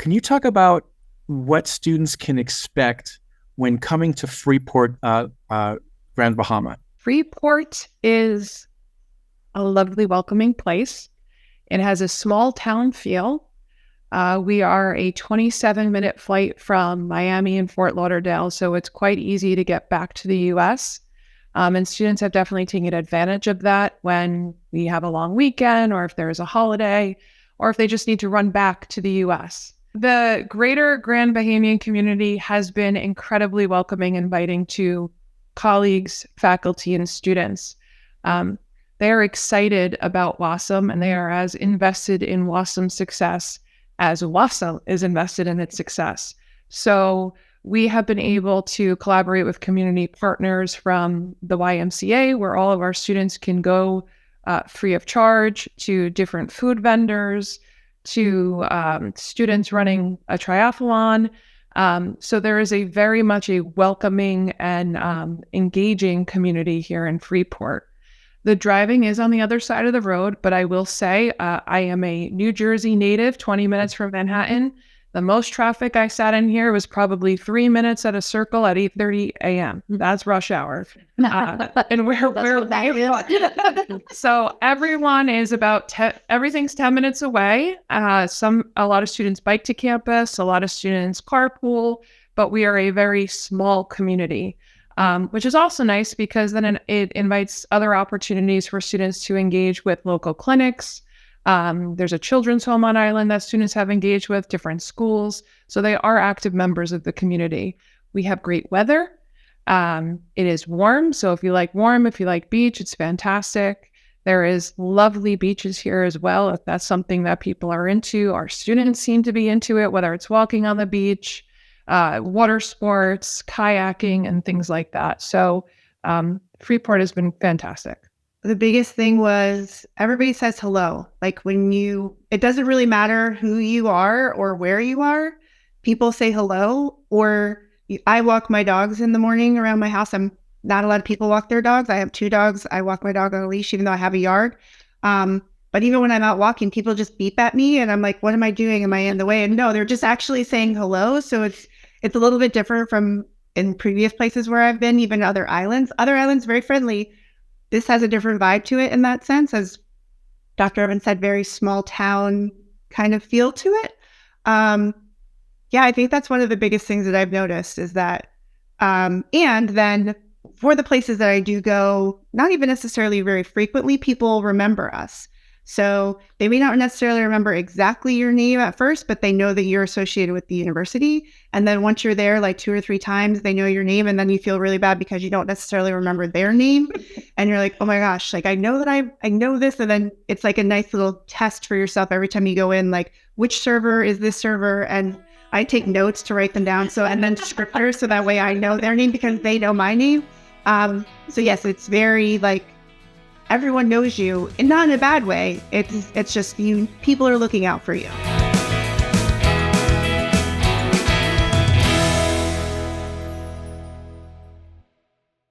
Can you talk about what students can expect when coming to Freeport, Grand Bahama? Freeport is a lovely, welcoming place. It has a small town feel. We are a 27-minute flight from Miami and Fort Lauderdale, so it's quite easy to get back to the U.S. And students have definitely taken advantage of that when we have a long weekend, or if there's a holiday, or if they just need to run back to the U.S. The greater Grand Bahamian community has been incredibly welcoming, inviting to colleagues, faculty, and students. They are excited about WAUSM, and they are as invested in WAUSM's success as WAUSM is invested in its success. So we have been able to collaborate with community partners from the YMCA, where all of our students can go free of charge, to different food vendors, to students running a triathlon. So there is a very much a welcoming and engaging community here in Freeport. The driving is on the other side of the road, but I will say I am a New Jersey native, 20 minutes from Manhattan. The most traffic I sat in here was probably 3 minutes at a circle at 8:30 a.m. That's rush hour. And so everyone is everything's 10 minutes away. A lot of students bike to campus, a lot of students carpool, but we are a very small community. Which is also nice because then it invites other opportunities for students to engage with local clinics. There's a children's home on island that students have engaged with, different schools. So they are active members of the community. We have great weather. It is warm. So if you like warm, if you like beach, it's fantastic. There is lovely beaches here as well, if that's something that people are into. Our students seem to be into it, whether it's walking on the beach, water sports, kayaking, and things like that. So Freeport has been fantastic. The biggest thing was everybody says hello. Like it doesn't really matter who you are or where you are. People say hello. Or I walk my dogs in the morning around my house. Not a lot of people walk their dogs. I have 2 dogs. I walk my dog on a leash, even though I have a yard. But even when I'm out walking, people just beep at me and I'm like, what am I doing? Am I in the way? And no, they're just actually saying hello. So it's a little bit different from in previous places where I've been, even other islands. Other islands, very friendly. This has a different vibe to it in that sense, as Dr. Evans said, very small town kind of feel to it. Yeah, I think that's one of the biggest things that I've noticed is that, and then for the places that I do go, not even necessarily very frequently, people remember us. So they may not necessarily remember exactly your name at first, but they know that you're associated with the university. And then once you're there like 2 or 3 times, they know your name. And then you feel really bad because you don't necessarily remember their name. And you're like, oh my gosh, like I know that I know this. And then it's like a nice little test for yourself every time you go in, like which server is this server? And I take notes to write them down. And then descriptors, so that way I know their name because they know my name. So yes, it's very like, everyone knows you, and not in a bad way. It's just people are looking out for you.